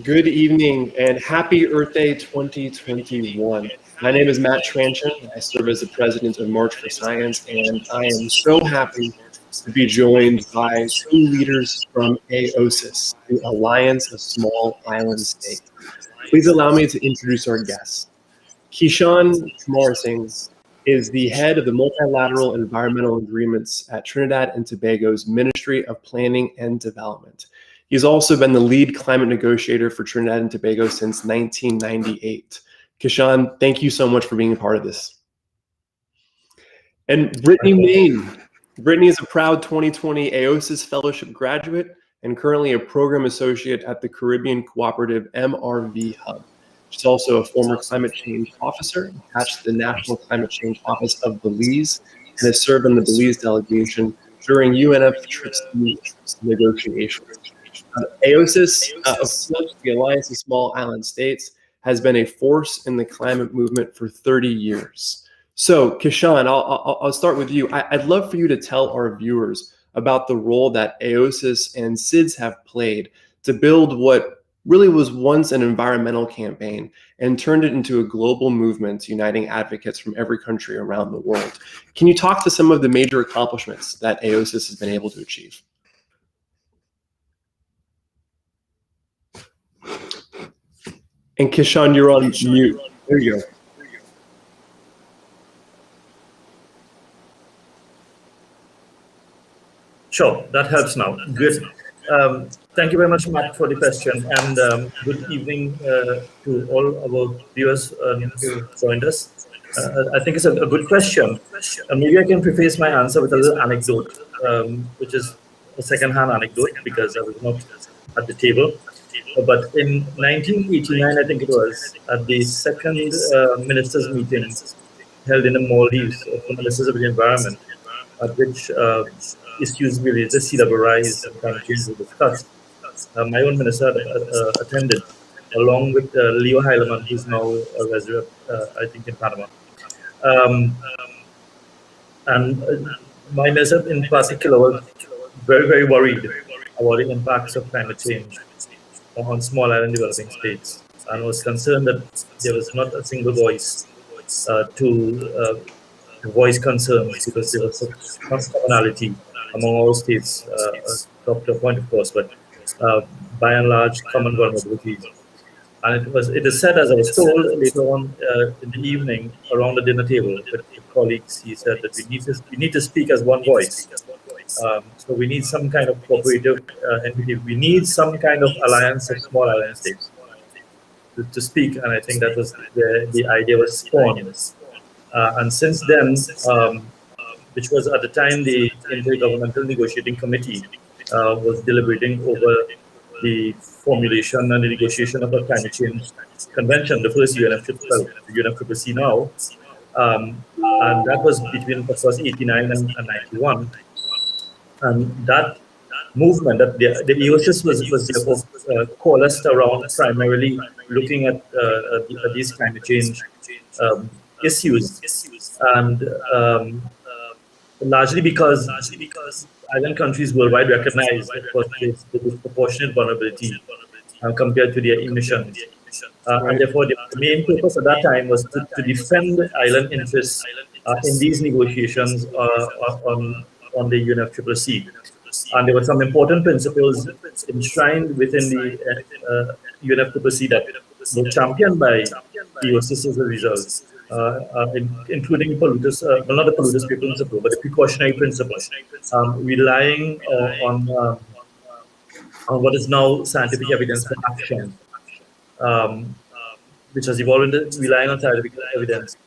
Good evening and happy Earth Day 2021. My name is Matt Tranchen. I serve as the president of March for Science, and I am so happy to be joined by two leaders from AOSIS, the Alliance of Small Island States. Please allow me to introduce our guests. Kishan Kumarsingh is the head of the Multilateral Environmental Agreements at Trinidad and Tobago's Ministry of Planning and Development. He's also been the lead climate negotiator for Trinidad and Tobago since 1998. Kishan, thank you so much for being a part of this. And Brittany Main. Brittany is a proud 2020 AOSIS Fellowship graduate and currently a program associate at the Caribbean Cooperative MRV Hub. She's also a former climate change officer attached to the National Climate Change Office of Belize and has served on the Belize delegation during UNFCCC negotiations. AOSIS, of course, the Alliance of Small Island States, has been a force in the climate movement for 30 years. So, Kishan, I'll start with you. I'd love for you to tell our viewers about the role that AOSIS and SIDS have played to build what really was once an environmental campaign and turned it into a global movement uniting advocates from every country around the world. Can you talk to some of the major accomplishments that AOSIS has been able to achieve? And Kishan, you're on mute. There you go. Sure, that helps now. Good. Thank you very much, Matt, for the question, and good evening to all our viewers who joined us. I think it's a good question. Maybe I can preface my answer with a little anecdote, which is a second-hand anecdote because I was not at the table. But in 1989, I think it was, at the second ministers' meeting held in the Maldives of the Ministers of the Environment, at which issues related to sea level rise and climate change were discussed. My own minister attended, along with Leo Heilemann, who's now a resident, I think, in Panama. And my minister in particular was very, very worried about the impacts of climate change on small island developing states, and was concerned that there was not a single voice to voice concerns because there was such commonality among all states, up to a point, of course, but by and large, common vulnerabilities. And it is said, as I was told later on in the evening around the dinner table with colleagues, he said that we need to speak as one voice. So we need some kind of cooperative entity. We need some kind of alliance of small island states to speak. And I think that was the idea was spawned. And since then, which was at the time the Intergovernmental Negotiating Committee was deliberating over the formulation and the negotiation of a climate change convention, the first UNFCCC now. And that was between, of course, 89 and 91. And that movement, that the AOSIS was therefore coalesced around primarily looking at these climate change issues, and largely because island countries worldwide recognize the disproportionate vulnerability compared to their emissions. And therefore, the main purpose at that time was to defend island interests in these negotiations on the UNFCCC. And there were some important principles enshrined within the UNFCCC that were championed by AOSIS as a result, including polluters, well, not the polluters pay principle, but the precautionary principle, relying on what is now scientific evidence for action, which has evolved into relying on scientific evidence.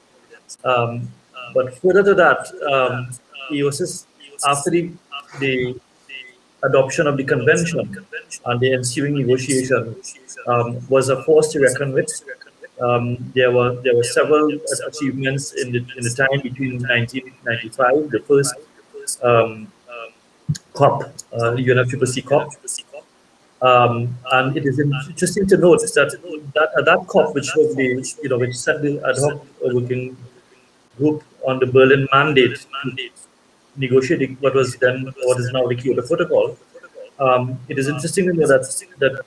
But further to that, AOSIS, after the adoption of the convention and the ensuing negotiation, was a force to reckon with. There were several achievements in the time between 1995, the first COP, UNFCCC COP, and it is interesting to note that at that COP, which was which set the ad hoc working group on the Berlin mandate negotiating what is now the Kyoto Protocol. It is interesting to know that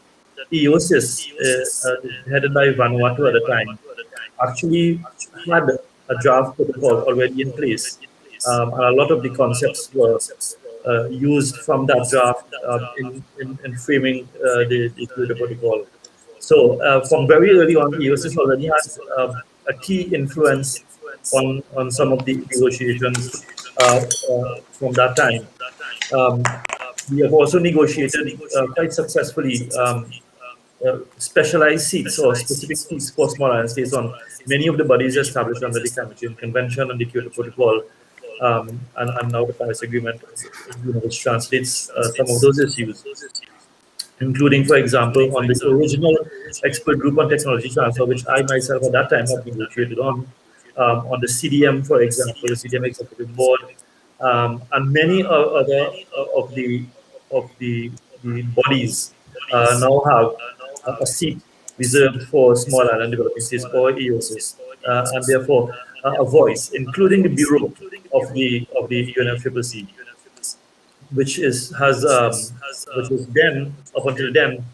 AOSIS, headed by Vanuatu at the time, actually had a draft protocol already in place, and a lot of the concepts were used from that draft in framing the Kyoto Protocol. So from very early on, AOSIS already had a key influence on some of the negotiations from that time. We have also negotiated quite successfully specialized seats or specific seats for small island states on many of the bodies established under the Climate Change Convention and the Kyoto Protocol, and now the Paris Agreement, which translates some of those issues, including, for example, on the original expert group on technology transfer, which I myself at that time had negotiated on the CDM, for example, the CDM Executive Board, and many other of the bodies now have a seat reserved for small island developing states or AOSIS, and therefore a voice, including the Bureau of the UNFCCC, which is then, up until then,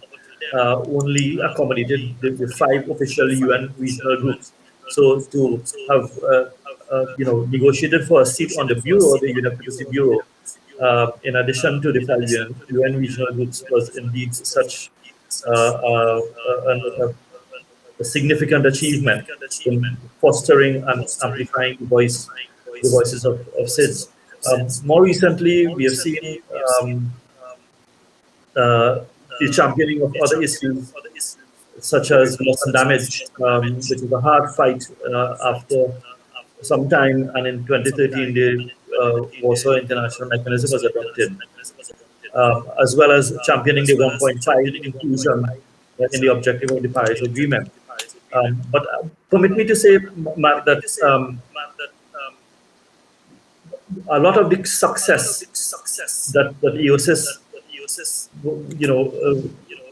only accommodated the 5 official UN regional groups. So to have negotiated for a seat on the bureau, the UNFCCC bureau, in addition to the 5 UN regional groups, was indeed such a significant achievement in fostering and amplifying the voices of SIDS. More recently, we have seen the championing of other issues, such as loss and damage, which is a hard fight after some time, and in 2013, the Warsaw International Mechanism was adopted, as well as championing the 1.5 inclusion in the objective of the Paris Agreement. But permit me to say, Mark, that a lot of the success that AOSIS,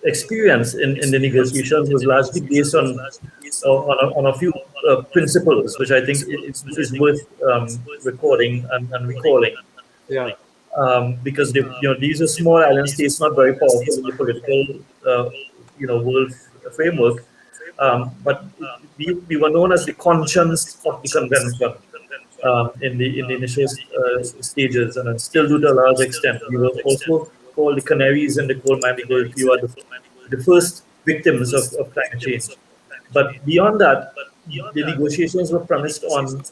experience in the negotiations was largely based on a few principles, which I think is worth recording and recalling. Yeah. Because these are small island states, not very powerful in the political world framework, but we were known as the conscience of the convention in the initial stages, and still do to a large extent. We were also called the canaries in the coal mine because we were the first victims of climate change. But beyond that, the negotiations were premised on,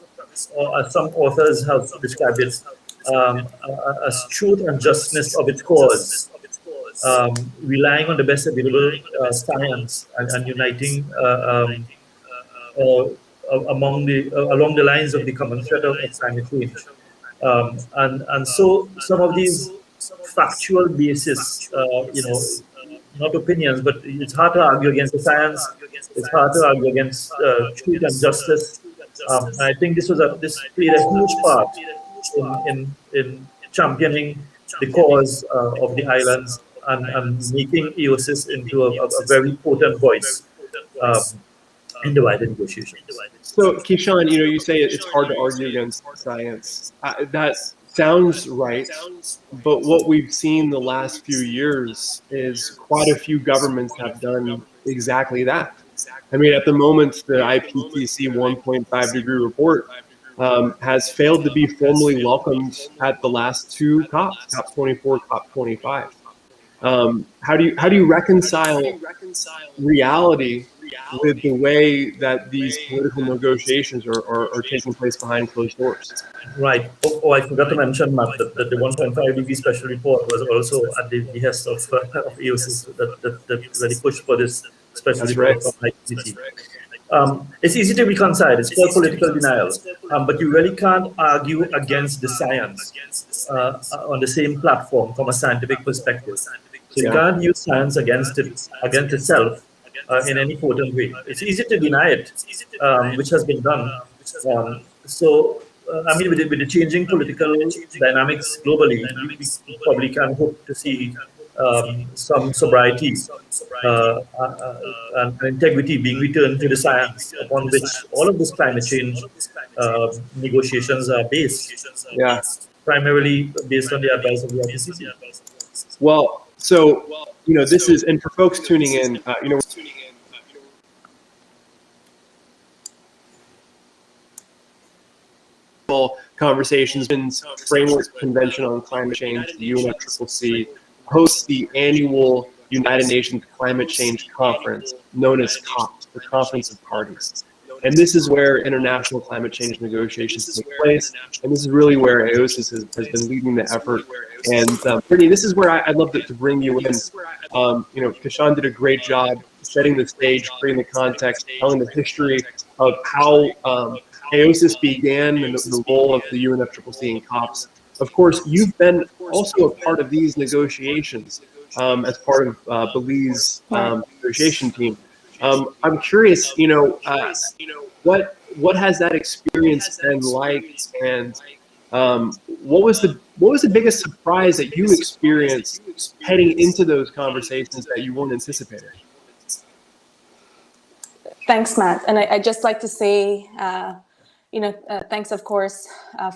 or as some authors have described it, as truth and justness of its cause, relying on the best available science and uniting along the lines of the common threat of climate change. And so some of these factual basis, not opinions, but it's hard to argue against the science. It's hard to argue against truth and justice. And I think this played a huge part in championing the cause of the islands and making AOSIS into a very potent voice in the wider negotiations. So, Kishan, you say it's hard to argue against science. That sounds right, but what we've seen the last few years is quite a few governments have done exactly that. I mean, at the moment, the IPCC 1.5 degree report has failed to be formally welcomed at the last 2 COPs, COP 24, COP 25. How do you reconcile reality with the way that these political negotiations are taking place behind closed doors? Right. Oh, I forgot to mention, Matt, that the 1.5 degree special report was also at the behest of AOSIS that really pushed for this special report from IPCC. It's easy to reconcile. It's called political denial. But you really can't argue against the science on the same platform from a scientific perspective. So you can't use science against itself in any potent way. It's easy to deny it, which has been done. I mean, with the changing political dynamics globally, we probably can hope to see some sobriety and integrity being returned to the science upon which all of this climate change negotiations are based. Yeah. Primarily based on the advice of the IPCC. Well, So, this is, and for folks tuning in, conversations in Framework Convention on Climate Change, the UNFCCC, hosts the annual United Nations Climate Change Conference, known as COP, the Conference of Parties. And this is where international climate change negotiations take place. And this is really where AOSIS has been leading the effort. And Brittany, this is where I'd love to bring you in. Kishan did a great job setting the stage, creating the context, telling the history of how AOSIS began and the role of the UNFCCC and COPs. Of course, you've been also a part of these negotiations as part of Belize's negotiation team. I'm curious, what has that experience been like, and what was the biggest surprise that you experienced heading into those conversations that you weren't anticipating? Thanks, Matt. And I'd just like to say, thanks, of course,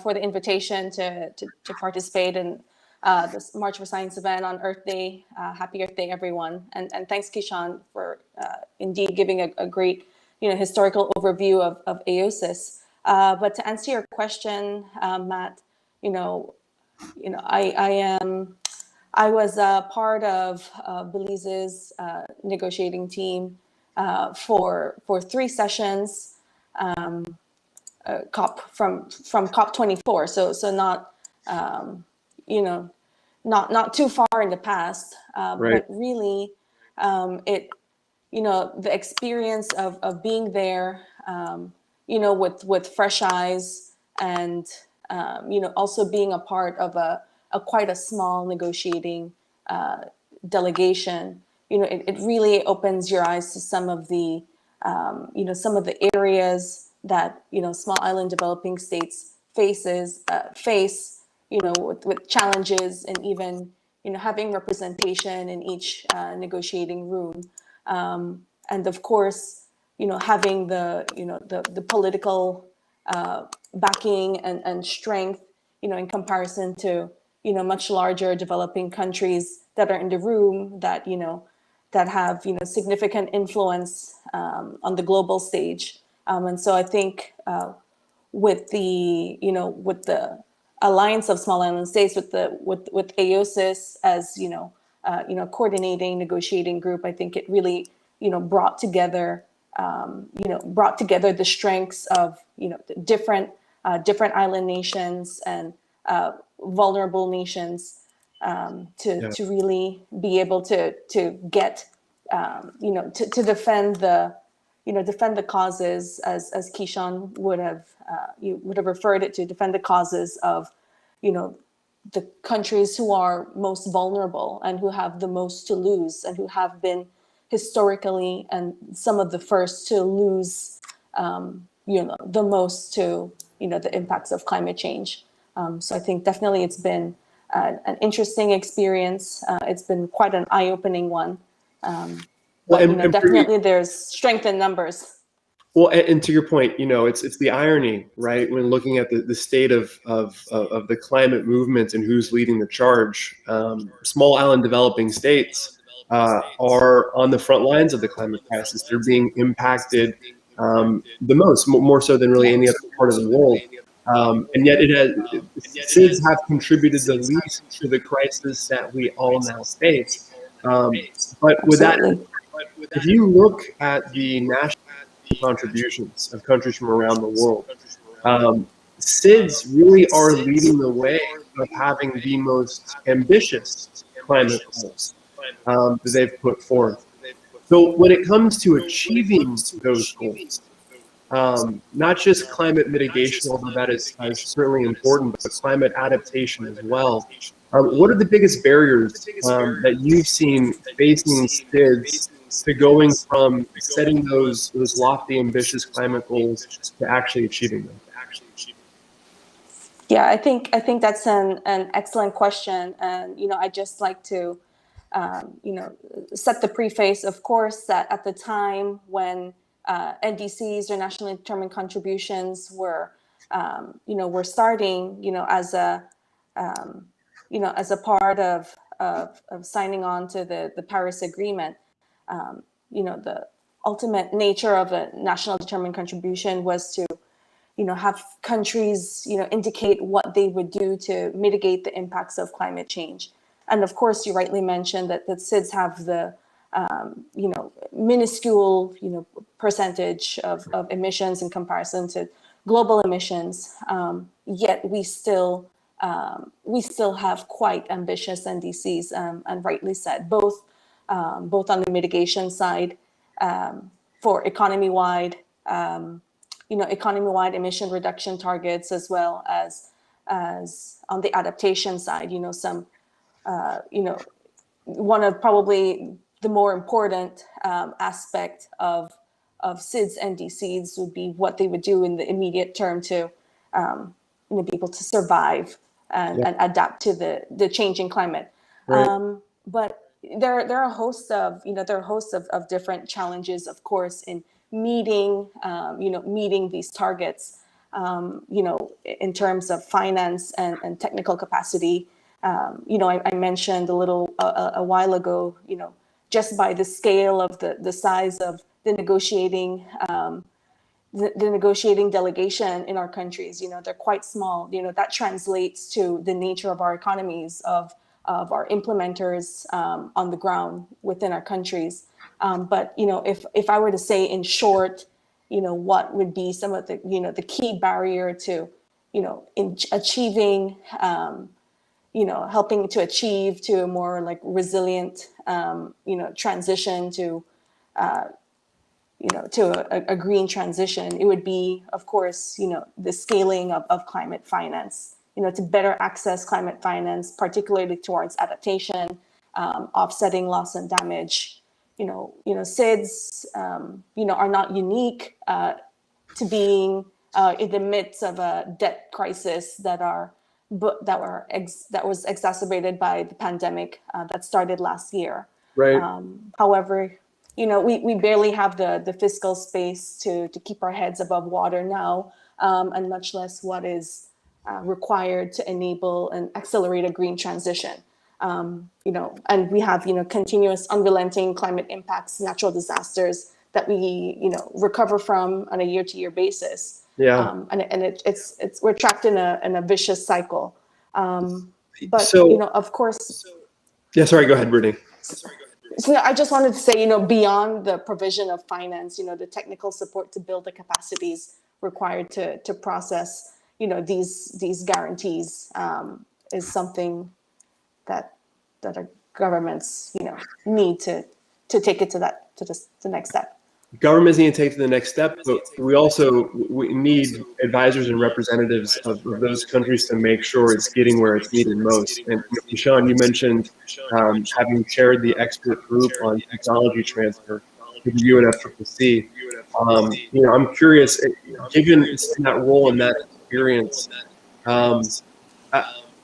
for the invitation to participate in this March for Science event on Earth Day. Happy Earth Day, everyone. And thanks, Kishan, for indeed giving a great, historical overview of AOSIS. But to answer your question, Matt, I was a part of Belize's negotiating team for 3 sessions. COP from COP 24, so not not too far in the past, Right. but really the experience of being there, with fresh eyes, and also being a part of a quite a small negotiating delegation. It really opens your eyes to some of the some of the areas that small island developing states face, with challenges, and even having representation in each negotiating room, and of course having the political backing and strength in comparison to much larger developing countries that are in the room, that that have significant influence on the global stage. And so I think with the Alliance of Small Island States, with AOSIS as coordinating negotiating group, I think it really brought together the strengths of different island nations and vulnerable nations, to really be able to get to defend the causes, as Kishan would have referred it to, defend the causes of the countries who are most vulnerable and who have the most to lose, and who have been historically and some of the first to lose the most to the impacts of climate change. So I think definitely it's been an interesting experience. It's been quite an eye-opening one. But definitely there's strength in numbers. Well, and to your point, it's the irony, right? When looking at the state of the climate movement and who's leading the charge, small island developing states are on the front lines of the climate crisis. They're being impacted the most, more so than really any other part of the world. And yet SIDS have contributed the least to the crisis that we all now face. But with that, if you look at the national contributions of countries from around the world, SIDS really are leading the way of having the most ambitious climate goals that they've put forth. So when it comes to achieving those goals, not just climate mitigation, although that is certainly important, but climate adaptation as well. What are the biggest barriers that you've seen facing SIDS to going from setting those lofty, ambitious climate goals to actually achieving them? Yeah, I think that's an excellent question, and I'd just like to set the preface, of course, that at the time when NDCs, or nationally determined contributions, were starting, as a part of signing on to the Paris Agreement, the ultimate nature of a national determined contribution was to, have countries, indicate what they would do to mitigate the impacts of climate change. And of course, you rightly mentioned that SIDS have the, minuscule, percentage of emissions in comparison to global emissions. Yet we still have quite ambitious NDCs, and rightly said, both on the mitigation side, for economy-wide emission reduction targets, as well as on the adaptation side. One of probably the more important aspect of SIDS NDCs would be what they would do in the immediate term to be able to survive and adapt to the changing climate. Right. But there are a host of different challenges, of course, in meeting these targets, in terms of finance and technical capacity. I mentioned a while ago, just by the scale of the size of the negotiating delegation in our countries, they're quite small. That translates to the nature of our economies, of our implementers on the ground within our countries. But if I were to say in short, what would be some of the the key barrier to in achieving helping to achieve to a more like resilient transition to a green transition, it would be, of course, the scaling of climate finance, to better access climate finance, particularly towards adaptation, offsetting loss and damage. SIDS, are not unique to being in the midst of a debt crisis that was exacerbated by the pandemic that started last year. Right. However, we barely have the fiscal space to keep our heads above water now, and much less what is required to enable and accelerate a green transition. And we have, continuous unrelenting climate impacts, natural disasters that we, recover from on a year-to-year basis. Yeah. And we're trapped in a vicious cycle. But so, of course. Yeah. Sorry. Go ahead, Brittany. So I just wanted to say, beyond the provision of finance, the technical support to build the capacities required to process, these guarantees is something that our governments, need to take it to the next step. Governments need to take to the next step, but we need advisors and representatives of those countries to make sure it's getting where it's needed most. And Sean, you mentioned having chaired the expert group on technology transfer with the UNFCCC. I'm curious, given that role and that experience,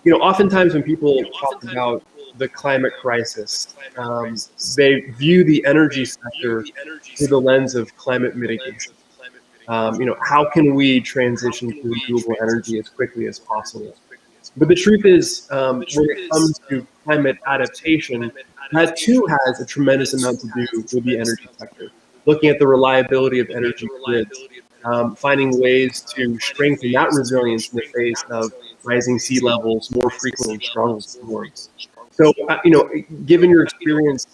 oftentimes when people talk about the climate crisis, they view the energy sector through the lens of climate mitigation. How can we transition to renewable energy as quickly as possible? But the truth is, when it comes to climate adaptation, that too has a tremendous amount to do with the energy sector. Looking at the reliability of energy grids, finding ways to strengthen that resilience in the face of rising sea levels, more frequent and stronger storms. So, given your experience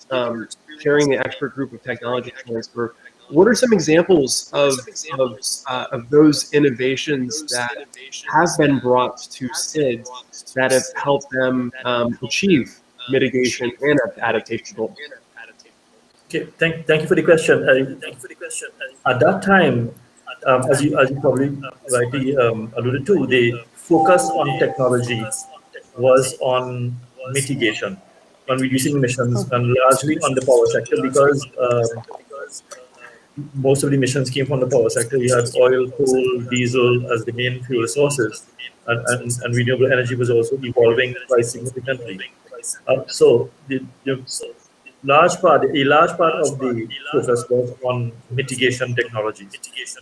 chairing the expert group of technology transfer, what are some examples of those innovations that have been brought to SIDS that have helped them achieve mitigation and adaptation goals? Okay, thank you for the question. At that time, as you probably rightly alluded to, the focus on technology was on mitigation, on reducing emissions, and largely on the power sector, because most of the emissions came from the power sector. We had oil, coal, diesel as the main fuel sources, and renewable energy was also evolving quite significantly. So a large part of the focus was on mitigation technology.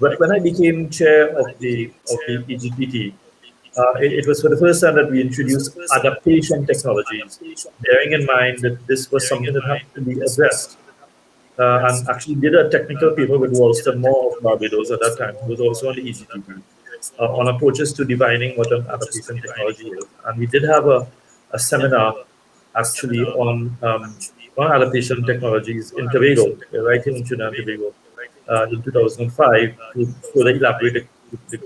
But when I became chair of the EGPT, It was for the first time that we introduced adaptation technologies, bearing in mind that this was something that had to be addressed. And actually did a technical paper with Walston Moore of Barbados at that time, who was also on the EGTP, on approaches to defining what an adaptation technology is. And we did have a seminar actually on adaptation technologies in Tobago, right here in Trinidad and Tobago, in 2005, to further elaborate the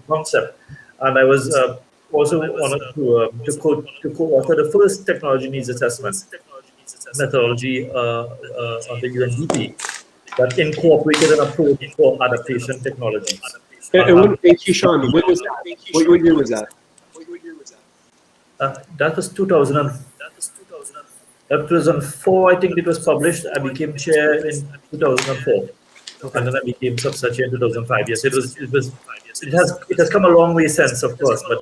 concept. And I was also honored to co-author the first technology needs assessment methodology of the UNDP that incorporated an approach for adaptation technologies. And Kishan, when was that? What year was that? That was 2004, I think it was published. I became chair in 2004. Okay. And then I became sub-chair in 2005. Yes, it has come a long way since, of course, but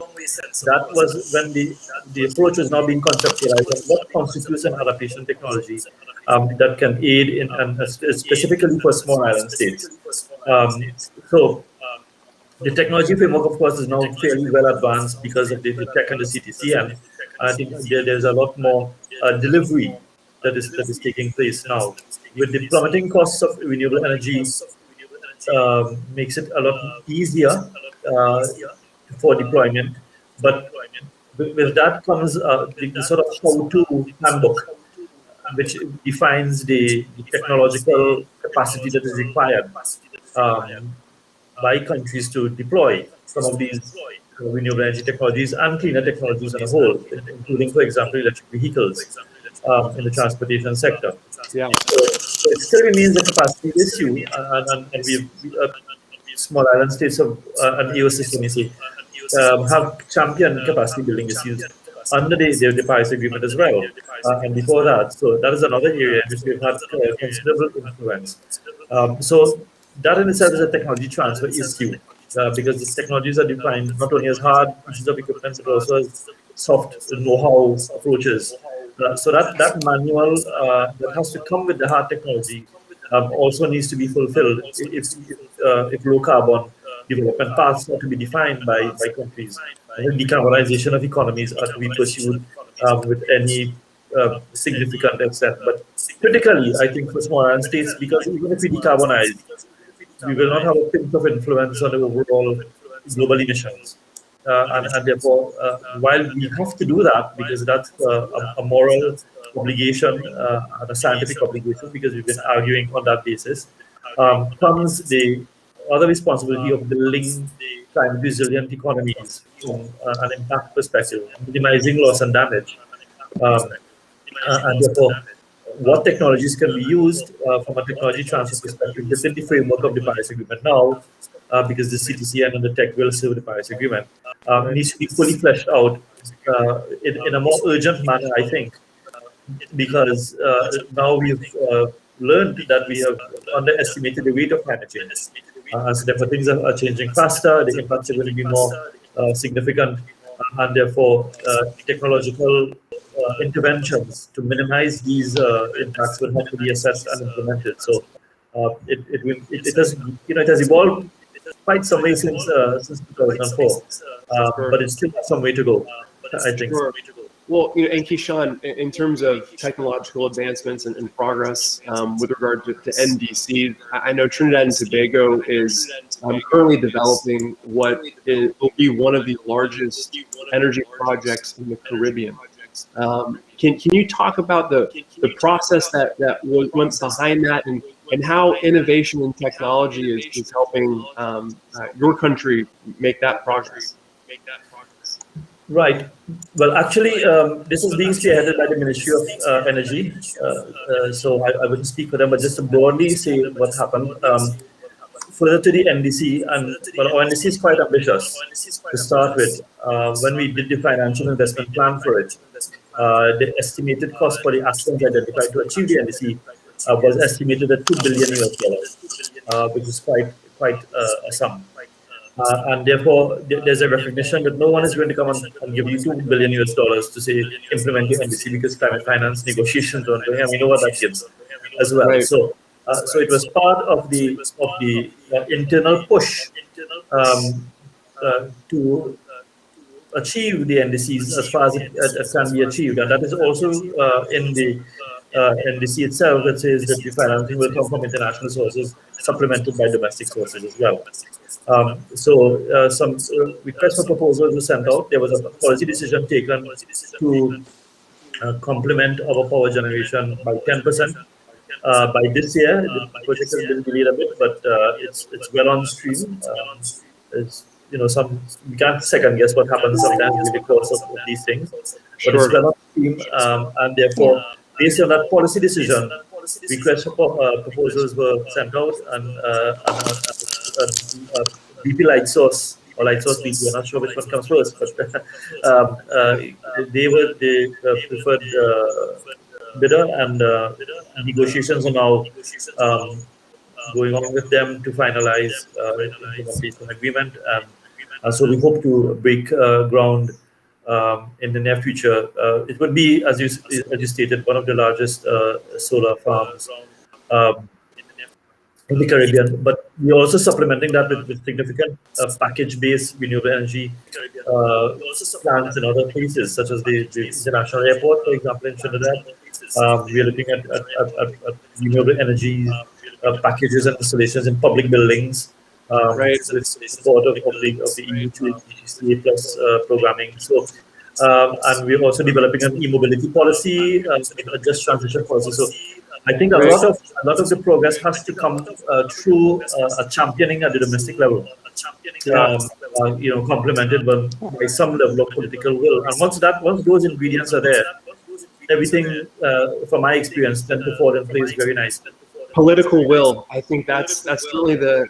that was when the approach was now being conceptualized and what constitutes an adaptation technology that can aid in, and specifically for small island states. So the technology framework, of course, is now fairly well advanced because of the tech and the CTC, and I think there's a lot more delivery that is taking place now. With the plummeting costs of renewable energy, makes it a lot easier for deployment. But with that comes the sort of how-to handbook, which defines the technological capacity that is required by countries to deploy some of these renewable energy technologies and cleaner technologies on a whole, including, for example, electric vehicles in the transportation sector. Yeah. So it still remains a capacity issue, and we small island states of and AOSIS, let me say, have championed capacity building issues under the Paris Agreement as well, and before that. So that is another area in which we've had considerable influence. So that in itself is a technology transfer issue, because these technologies are defined not only as hard pieces of equipment, but also as soft know-how approaches. So that manual that has to come with the hard technology also needs to be fulfilled if low carbon development paths are to be defined by countries. And decarbonization of economies are to be pursued with any significant extent. But critically, I think for small island states, because even if we decarbonize, we will not have a pinch of influence on the overall global emissions. And therefore, while we have to do that, because that's a moral obligation and a scientific obligation, because we've been arguing on that basis, comes the other responsibility of building climate resilient economies from an impact perspective, minimizing loss and damage. And therefore, what technologies can be used from a technology transfer perspective within the framework of the Paris Agreement now, because the CTCN and the tech will serve the Paris Agreement, needs to be fully fleshed out in a more urgent manner, I think, because now we've learned that we have underestimated the weight of climate change. So therefore, things are changing faster, the impacts are going to be more significant, and therefore, technological interventions to minimize these impacts will have to be assessed and implemented. So it has evolved quite some way since 2004, but it still has some way to go, I think. Sure. Well, and Kishan, in terms of technological advancements and progress with regard to NDC, I know Trinidad and Tobago is currently developing what will be one of the largest energy projects in the Caribbean. Can you talk about the process that went behind that, and how innovation and technology is helping your country make that progress? Right. Well, actually, this is being spearheaded by the Ministry of Energy. So I wouldn't speak for them, but just to broadly say what happened. Further to the NDC, and well, our NDC is quite ambitious to start with. When we did the financial investment plan for it, the estimated cost for the actions identified to achieve the NDC was estimated at $2 billion US, which is quite a sum. And therefore, there's a recognition that no one is going to come and give you $2 billion US to say implement the NDC, because climate finance negotiations are ongoing, and we know what that gives as well. Right. So it was part of the internal push to achieve the NDCs as far as it can be achieved. And that is also in the NDC itself that says that the financing will come from international sources supplemented by domestic sources as well. Some requests for proposals were sent out. There was a policy decision taken to complement our power generation by 10%. By this year, the project has been delayed a bit, but it's well on stream. It's some we can't second guess what happens sometimes with the course of these things, but it's well on stream, and therefore, based on that policy decision, requests for proposals were sent out, and BP Light Source or Light Source BP, I'm not sure which one comes first, but they were the preferred bidder, and negotiations are now going on with them to finalize implementation agreement, and so we hope to break ground in the near future. It would be, as you stated, one of the largest solar farms in the Caribbean, but we're also supplementing that with significant package-based renewable energy plants in other places, such as the international airport, for example, in Trinidad. We are looking at renewable energy packages and installations in public buildings, with support of the EU to GCA plus programming. So, and we're also developing an e-mobility policy, a just transition policy. So, I think a lot of the progress has to come through a championing at the domestic level, complemented by some level of political will. And once those ingredients are there, everything, from my experience, tends to fall in place very nicely. Political will. I think that's really the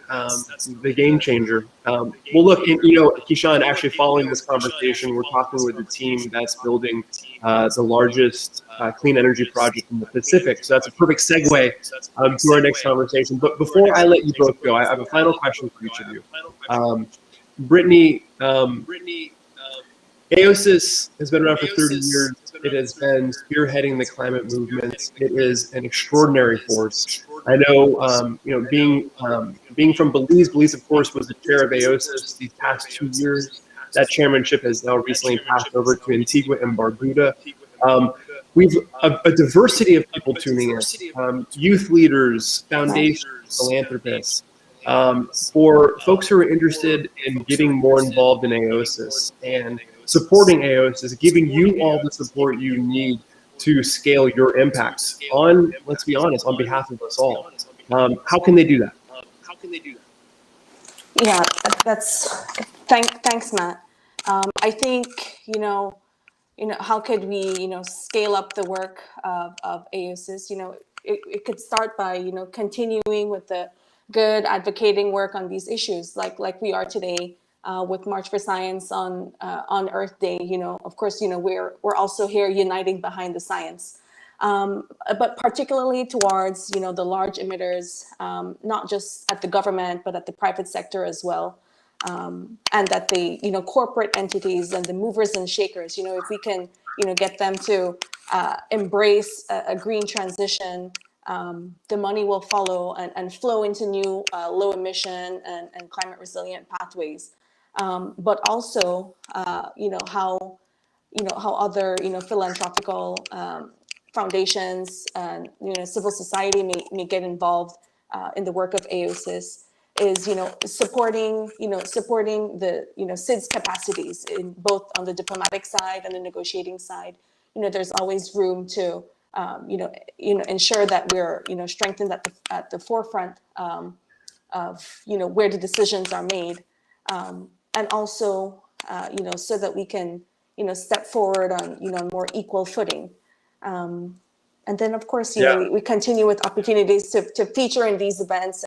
game changer. Well, look, Kishan, actually following this conversation, we're talking with a team that's building the largest clean energy project in the Pacific. So that's a perfect segue to our next conversation. But before I let you both go, I have a final question for each of you. Brittany, AOSIS has been around for 30 years. It has been spearheading the climate movement. It is an extraordinary force. I know, being from Belize, of course, was the chair of AOSIS these past 2 years. That chairmanship has now recently passed over to Antigua and Barbuda. We've a diversity of people tuning in, youth leaders, foundations, philanthropists. For folks who are interested in getting more involved in AOSIS and supporting AOSIS, giving you all the support you need to scale your impact on, let's be honest, on behalf of us all. How can they do that? Yeah, thanks, Matt. I think, how could we, scale up the work of AOSIS? It could start by, continuing with the good advocating work on these issues, like we are today with March for Science on Earth Day. Of course, we're also here uniting behind the science, but particularly towards, the large emitters, not just at the government, but at the private sector as well. And that the, corporate entities and the movers and shakers, if we can, get them to embrace a green transition, the money will follow and flow into new low emission and climate resilient pathways. But also, how other, philanthropical foundations and, civil society may get involved in the work of AOSIS is, supporting the, SIDS capacities in both on the diplomatic side and the negotiating side. There's always room to, ensure that we're, strengthened at the forefront of, where the decisions are made. And also, so that we can, step forward on, more equal footing. And then, of course, we continue with opportunities to feature in these events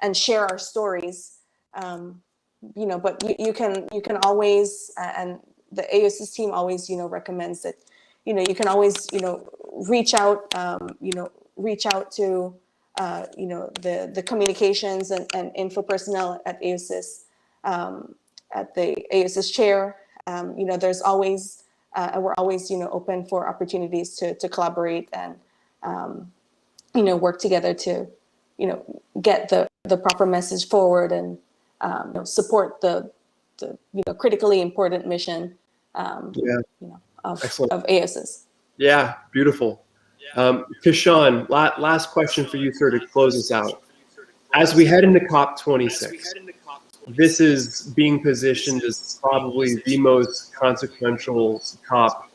and share our stories. But you can always, and the AOSIS team always, recommends that, you can always, reach out to, the communications and info personnel at AOSIS, at the AOSIS chair. There's always, and we're always, open for opportunities to collaborate and, work together to, get the proper message forward and support the critically important mission Yeah. Excellent. of AOSIS. Yeah, beautiful. Kishan, last question for you, sir, to close us out. As we head into COP26, this is being positioned as probably the most consequential COP,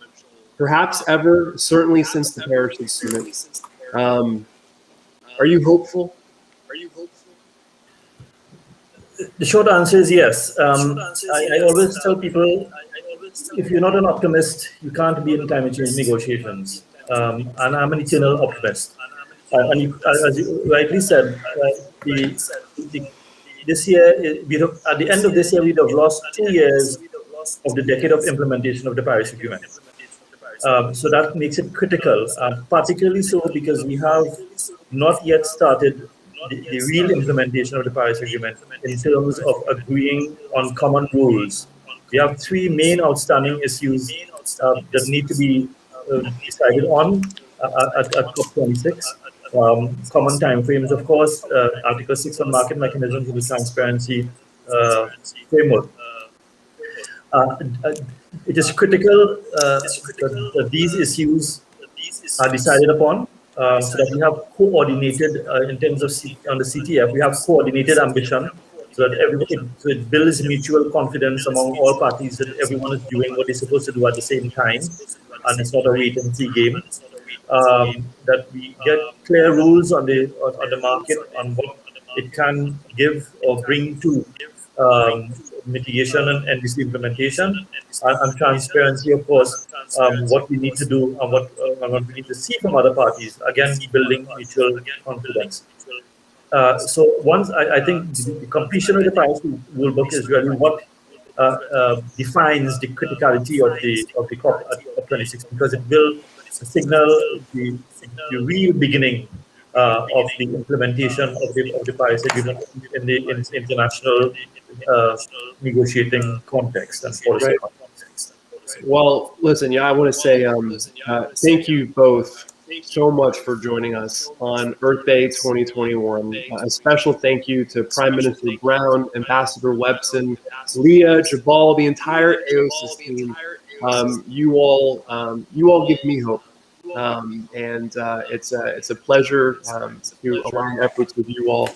perhaps ever, certainly since the Paris Agreement. Are you hopeful? The short answer is yes. I always tell people, if you're not an optimist, you can't be in climate change negotiations. And I'm an eternal optimist. As you rightly said, this year, at the end of this year, we'd have lost 2 years of the decade of implementation of the Paris Agreement. So that makes it critical, particularly so because we have not yet started the real implementation of the Paris Agreement in terms of agreeing on common rules. We have 3 main outstanding issues that need to be decided on at COP26. Common timeframes, of course, Article 6 on market mechanisms and the transparency framework. It is critical that these issues are decided upon so that we have coordinated in terms of on the CTF, we have coordinated ambition so that it builds mutual confidence among all parties that everyone is doing what they're supposed to do at the same time, and it's not a wait and see game. That we get clear rules on the market on what it can give or bring to mitigation and this implementation, and transparency, of course, what we need to do and what we need to see from other parties, again, building mutual confidence. So once I think the completion of the Paris rule book is really what defines the criticality of the COP at 26, because it will signal the real beginning of the implementation of the Paris Agreement in the international negotiating context and policy context. Well, listen, yeah, I want to say thank you both so much for joining us on Earth Day 2021. A special thank you to Prime Minister Brown, Ambassador Webson, Leah, Jabal, the entire AOSIS team. You all give me hope. And it's a pleasure to align efforts with you all.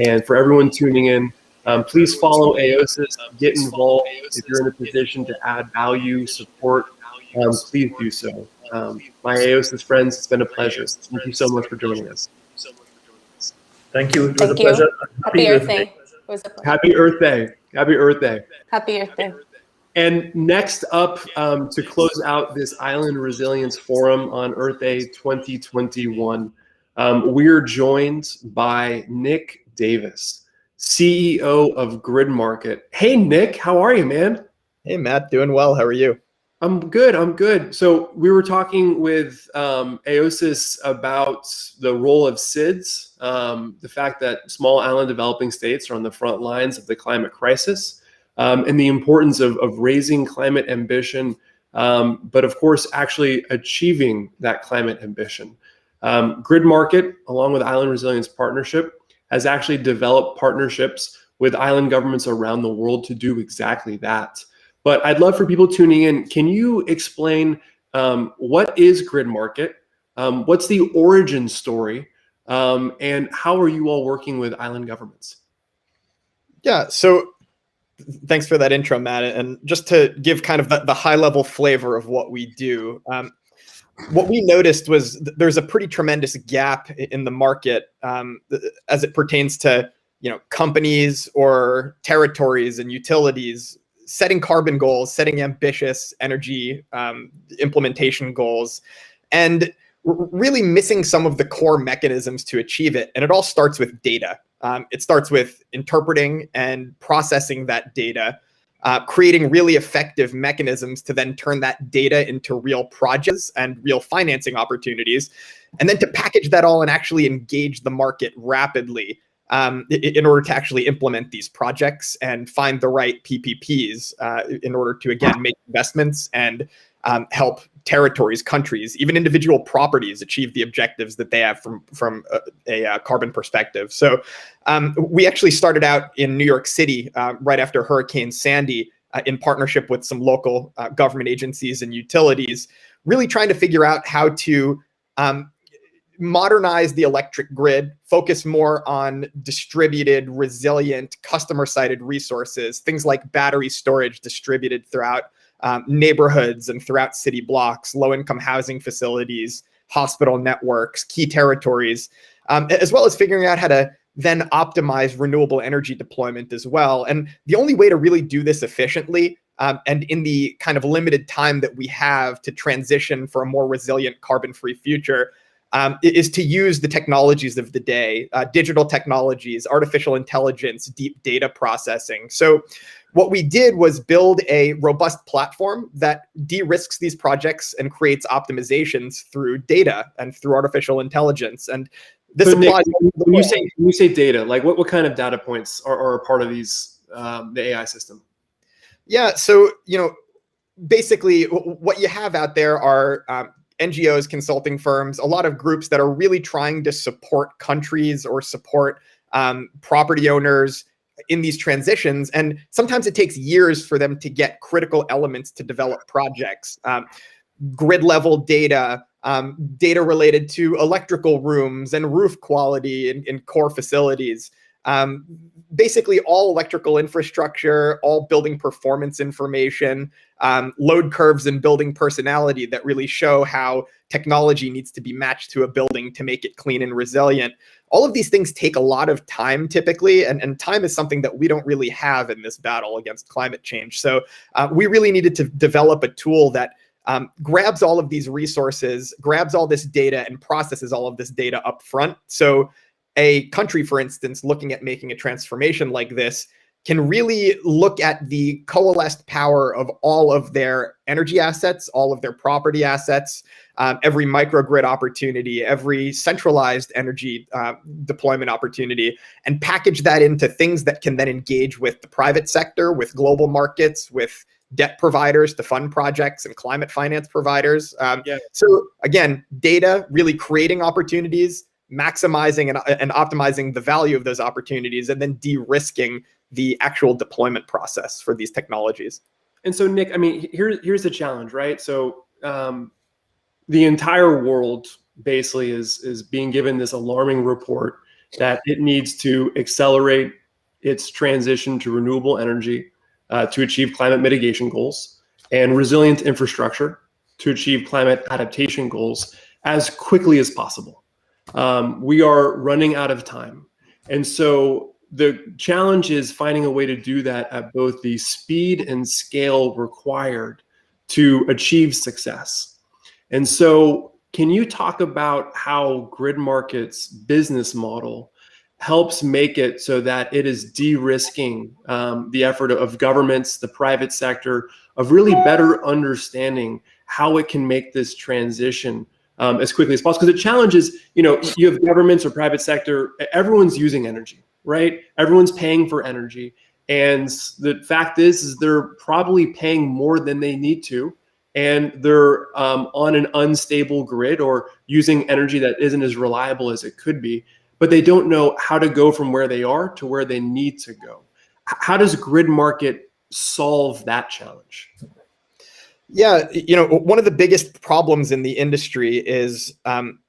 And for everyone tuning in, please follow AOSIS, get involved. If you're in a position to add value, support, please do so. My AOSIS friends, it's been a pleasure. Thank you so much for joining us. Thank you. It was a pleasure. Happy Earth Day. It was a pleasure. Happy Earth Day. Happy Earth Day. Happy Earth Day. And next up, to close out this Island Resilience Forum on Earth Day 2021, we're joined by Nick Davis, CEO of Grid Market. Hey, Nick, how are you, man? Hey, Matt, doing well. How are you? I'm good. So we were talking with AOSIS about the role of SIDS, the fact that small island developing states are on the front lines of the climate crisis, and the importance of raising climate ambition, but of course, actually achieving that climate ambition. Grid Market, along with Island Resilience Partnership, has actually developed partnerships with island governments around the world to do exactly that. But I'd love for people tuning in, can you explain what is Grid Market? What's the origin story? And how are you all working with island governments? Yeah, so thanks for that intro, Matt. And just to give kind of the high level flavor of what we do, what we noticed was there's a pretty tremendous gap in the market as it pertains to companies or territories and utilities setting carbon goals, setting ambitious energy implementation goals, and really missing some of the core mechanisms to achieve it. And it all starts with data. It starts with interpreting and processing that data, creating really effective mechanisms to then turn that data into real projects and real financing opportunities, and then to package that all and actually engage the market rapidly in order to actually implement these projects and find the right PPPs in order to, again, make investments and help territories, countries, even individual properties achieve the objectives that they have from a carbon perspective. So we actually started out in New York City right after Hurricane Sandy in partnership with some local government agencies and utilities, really trying to figure out how to modernize the electric grid, focus more on distributed, resilient, customer-sided resources, things like battery storage distributed throughout neighborhoods and throughout city blocks, low-income housing facilities, hospital networks, key territories, as well as figuring out how to then optimize renewable energy deployment as well. And the only way to really do this efficiently, and in the kind of limited time that we have to transition for a more resilient carbon-free future, is to use the technologies of the day, digital technologies, artificial intelligence, deep data processing. So what we did was build a robust platform that de-risks these projects and creates optimizations through data and through artificial intelligence. And this applies. Nick, when you say data, like what kind of data points are a part of these the AI system? Yeah, so basically what you have out there are NGOs, consulting firms, a lot of groups that are really trying to support countries or support property owners in these transitions. And sometimes it takes years for them to get critical elements to develop projects. Grid level data, data related to electrical rooms and roof quality in core facilities. Basically all electrical infrastructure, all building performance information, load curves and building personality that really show how technology needs to be matched to a building to make it clean and resilient. All of these things take a lot of time typically, and time is something that we don't really have in this battle against climate change. So we really needed to develop a tool that grabs all of these resources, grabs all this data, and processes all of this data up front. So a country, for instance, looking at making a transformation like this can really look at the coalesced power of all of their energy assets, all of their property assets, every microgrid opportunity, every centralized energy deployment opportunity, and package that into things that can then engage with the private sector, with global markets, with debt providers to fund projects and climate finance providers. So again, data, really creating opportunities, maximizing and optimizing the value of those opportunities, and then de-risking the actual deployment process for these technologies. And so, Nick, I mean, here's the challenge, right? So the entire world basically is being given this alarming report that it needs to accelerate its transition to renewable energy to achieve climate mitigation goals, and resilient infrastructure to achieve climate adaptation goals as quickly as possible. We are running out of time. And so the challenge is finding a way to do that at both the speed and scale required to achieve success. And so can you talk about how Grid Market's business model helps make it so that it is de-risking the effort of governments, the private sector, of really better understanding how it can make this transition as quickly as possible? Because the challenge is, you have governments or private sector, everyone's using energy, right? Everyone's paying for energy. And the fact is they're probably paying more than they need to. And they're on an unstable grid or using energy that isn't as reliable as it could be, but they don't know how to go from where they are to where they need to go. How does Grid Market solve that challenge? Yeah, one of the biggest problems in the industry is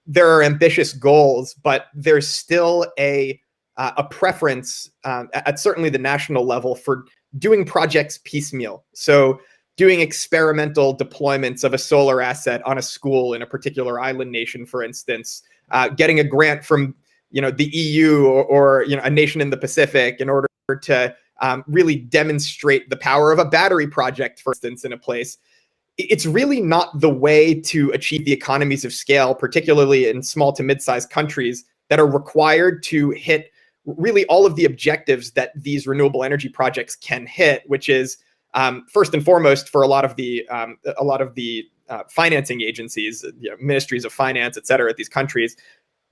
there are ambitious goals, but there's still a preference at certainly the national level for doing projects piecemeal. So doing experimental deployments of a solar asset on a school in a particular island nation, for instance, getting a grant from the EU or a nation in the Pacific in order to really demonstrate the power of a battery project, for instance, in a place. It's really not the way to achieve the economies of scale, particularly in small to mid-sized countries that are required to hit really all of the objectives that these renewable energy projects can hit, which is first and foremost for a lot of the financing agencies, ministries of finance, et cetera, at these countries.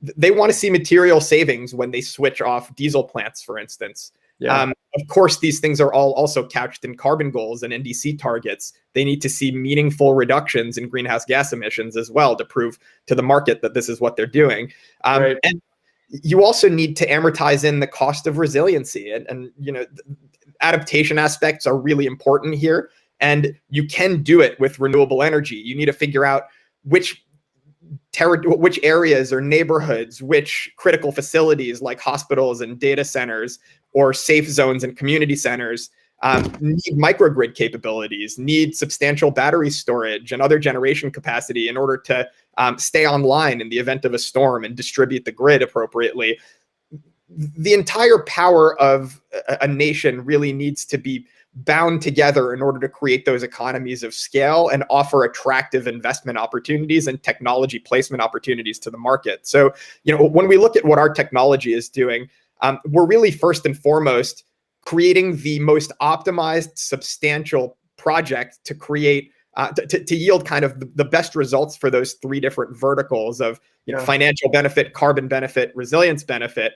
They want to see material savings when they switch off diesel plants, for instance. Yeah. Of course, these things are all also couched in carbon goals and NDC targets. They need to see meaningful reductions in greenhouse gas emissions as well to prove to the market that this is what they're doing. Right. And you also need to amortize in the cost of resiliency. And adaptation aspects are really important here. And you can do it with renewable energy. You need to figure out which areas or neighborhoods, which critical facilities like hospitals and data centers or safe zones and community centers need microgrid capabilities, need substantial battery storage and other generation capacity in order to stay online in the event of a storm and distribute the grid appropriately. The entire power of a nation really needs to be bound together in order to create those economies of scale and offer attractive investment opportunities and technology placement opportunities to the market. So, when we look at what our technology is doing, we're really first and foremost creating the most optimized, substantial project to create to yield kind of the best results for those three different verticals of financial benefit, carbon benefit, resilience benefit.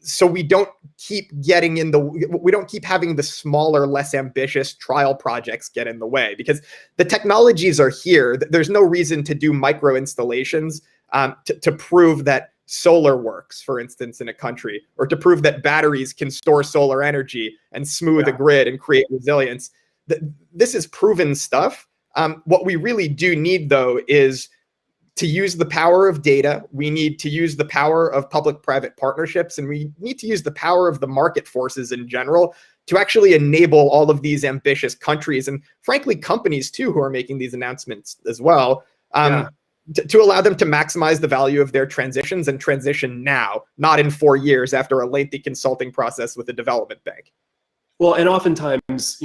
So we don't keep having the smaller, less ambitious trial projects get in the way, because the technologies are here. There's no reason to do micro installations to prove that solar works, for instance, in a country, or to prove that batteries can store solar energy and smooth a grid and create resilience. This is proven stuff. What we really do need, though, is to use the power of data. We need to use the power of public-private partnerships, and we need to use the power of the market forces in general to actually enable all of these ambitious countries and, frankly, companies too, who are making these announcements as well, to allow them to maximize the value of their transitions and transition now, not in 4 years after a lengthy consulting process with a development bank. Well, and oftentimes,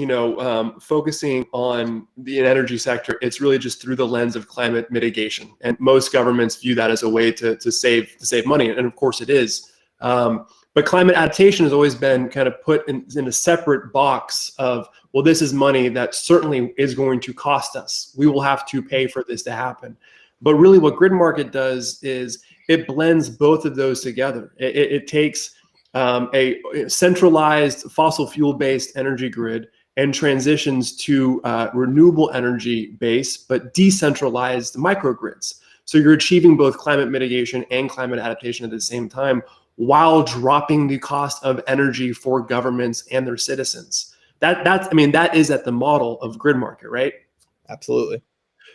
focusing on the energy sector, it's really just through the lens of climate mitigation, and most governments view that as a way to save money, and of course it is. But climate adaptation has always been kind of put in a separate box of, well, this is money that certainly is going to cost us. We will have to pay for this to happen. But really, what Grid Market does is it blends both of those together. It takes a centralized fossil fuel-based energy grid and transitions to renewable energy base, but decentralized microgrids. So you're achieving both climate mitigation and climate adaptation at the same time, while dropping the cost of energy for governments and their citizens. That is at the model of Grid Market, right? Absolutely.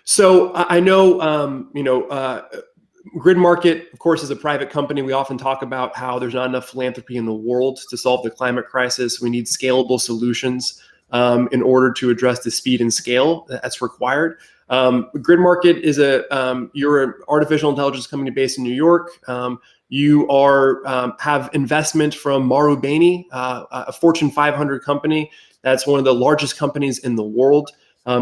So I know, Grid Market, of course, is a private company. We often talk about how there's not enough philanthropy in the world to solve the climate crisis. We need scalable solutions in order to address the speed and scale that's required. Grid Market is you're an artificial intelligence company based in New York. You have investment from Marubeni, a Fortune 500 company that's one of the largest companies in the world.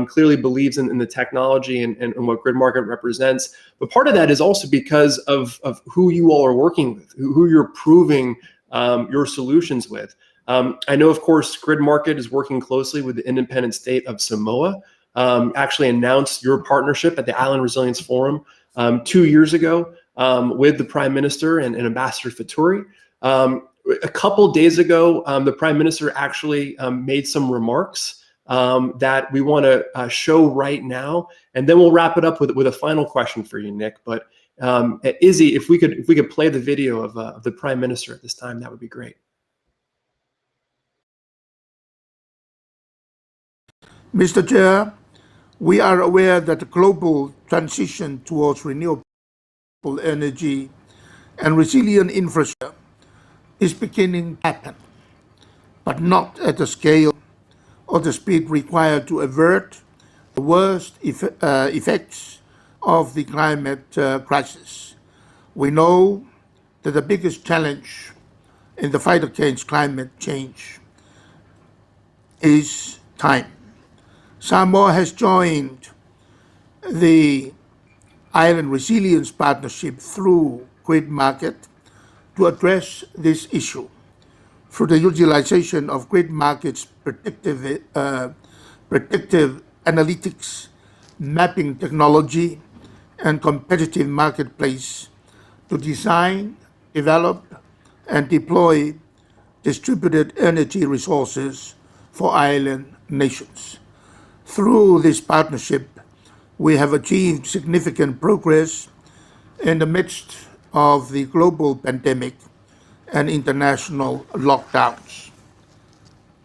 Clearly believes in the technology and what Grid Market represents. But part of that is also because of who you all are working with, who you're proving your solutions with. I know, of course, Grid Market is working closely with the independent state of Samoa. Actually announced your partnership at the Island Resilience Forum 2 years ago with the Prime Minister and Ambassador Faturi. A couple days ago, the Prime Minister actually made some remarks that we want to show right now, and then we'll wrap it up with a final question for you, Nick. But Izzy, if we could play the video of the Prime Minister at this time, that would be great. Mr. Chair, we are aware that the global transition towards renewable energy and resilient infrastructure is beginning to happen, but not at the scale or the speed required to avert the worst effects of the climate crisis. We know that the biggest challenge in the fight against climate change is time. Samoa has joined the Island Resilience Partnership through Grid Market to address this issue. Through the utilization of Grid Market's predictive analytics, mapping technology, and competitive marketplace to design, develop, and deploy distributed energy resources for island nations. Through this partnership, we have achieved significant progress in the midst of the global pandemic and international lockdowns.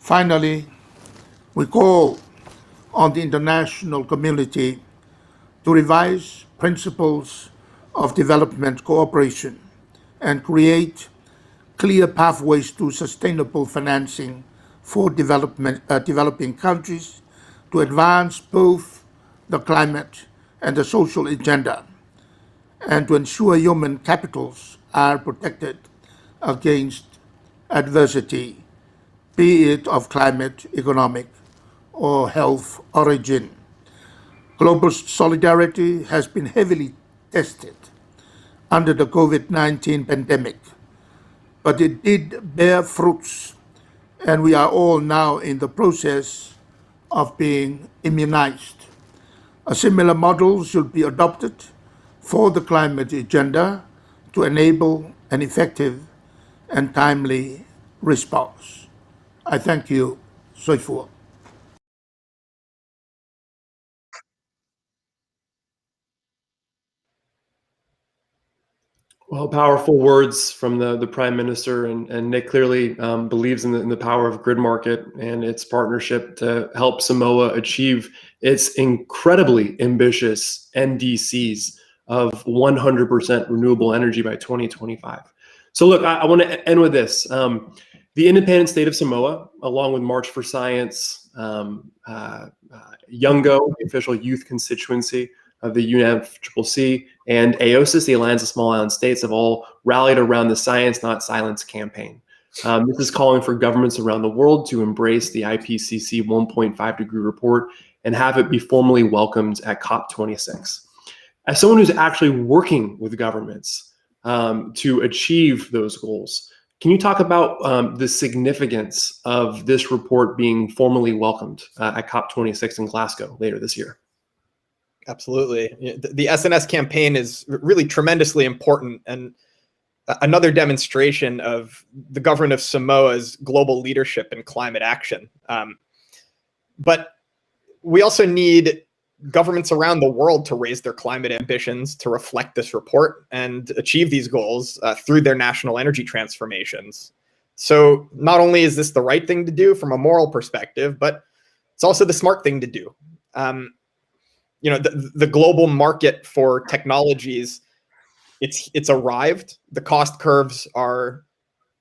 Finally, we call on the international community to revise principles of development cooperation and create clear pathways to sustainable financing for developing countries to advance both the climate and the social agenda, and to ensure human capitals are protected against adversity, be it of climate, economic, or health origin. Global solidarity has been heavily tested under the COVID-19 pandemic, but it did bear fruits, and we are all now in the process of being immunized. A similar model should be adopted for the climate agenda to enable an effective and timely response. I thank you. Soifua. Well, powerful words from the Prime Minister, and Nick clearly believes in the power of grid market and its partnership to help Samoa achieve its incredibly ambitious NDCs of 100% renewable energy by 2025. So look, I want to end with this. The independent state of Samoa, along with March for Science, Youngo, the official youth constituency of the UNFCCC, and AOSIS, the Alliance of Small Island States, have all rallied around the Science Not Silence campaign. This is calling for governments around the world to embrace the IPCC 1.5 degree report and have it be formally welcomed at COP26. As someone who's actually working with governments to achieve those goals, can you talk about the significance of this report being formally welcomed at COP26 in Glasgow later this year? Absolutely. The SNS campaign is really tremendously important and another demonstration of the government of Samoa's global leadership in climate action. But we also need governments around the world to raise their climate ambitions to reflect this report and achieve these goals through their national energy transformations. So not only is this the right thing to do from a moral perspective, but it's also the smart thing to do. You know, the global market for technologies, it's arrived. The cost curves are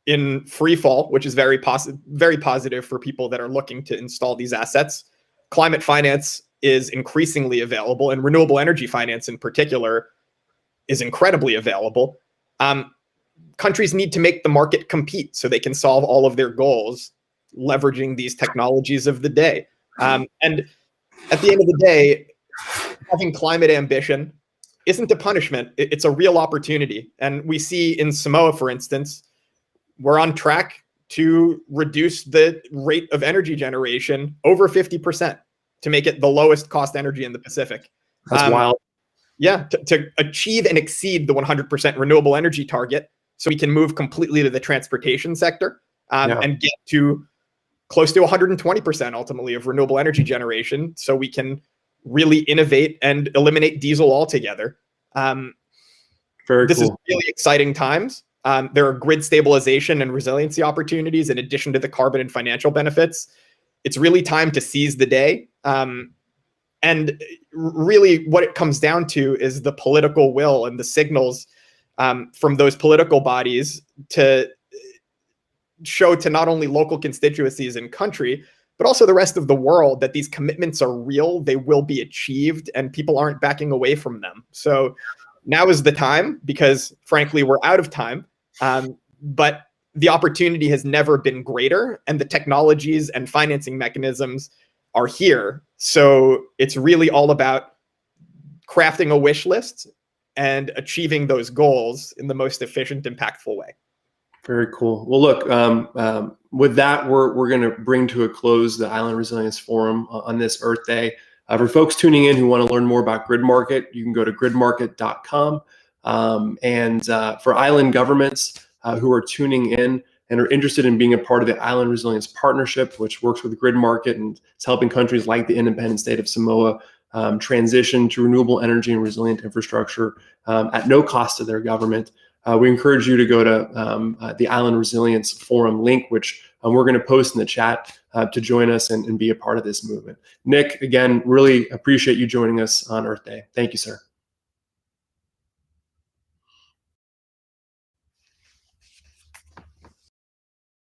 in free fall, which is very positive for people that are looking to install these assets. Climate finance is increasingly available, and renewable energy finance in particular is incredibly available. Countries need to make the market compete so they can solve all of their goals, leveraging these technologies of the day. And at the end of the day, having climate ambition isn't a punishment. It's a real opportunity. And we see in Samoa, for instance, we're on track to reduce the rate of energy generation over 50% to make it the lowest cost energy in the Pacific. That's wild. Yeah, to achieve and exceed the 100% renewable energy target so we can move completely to the transportation sector and get to close to 120% ultimately of renewable energy generation so we can really innovate and eliminate diesel altogether. This is really exciting times. There are grid stabilization and resiliency opportunities in addition to the carbon and financial benefits. It's really time to seize the day. And really what it comes down to is the political will and the signals from those political bodies to show to not only local constituencies and country, but also the rest of the world that these commitments are real, they will be achieved, and people aren't backing away from them. So now is the time, because frankly, we're out of time, but the opportunity has never been greater, and the technologies and financing mechanisms are here. So it's really all about crafting a wish list and achieving those goals in the most efficient, impactful way. Very cool. Well, look, with that, we're going to bring to a close the Island Resilience Forum on this Earth Day. For folks tuning in who want to learn more about Grid Market, you can go to gridmarket.com. And for island governments who are tuning in and are interested in being a part of the Island Resilience Partnership, which works with Grid Market and is helping countries like the independent state of Samoa transition to renewable energy and resilient infrastructure at no cost to their government. we encourage you to go to the Island Resilience Forum link, which we're going to post in the chat to join us and be a part of this movement. Nick, again, really appreciate you joining us on Earth Day. Thank you, sir.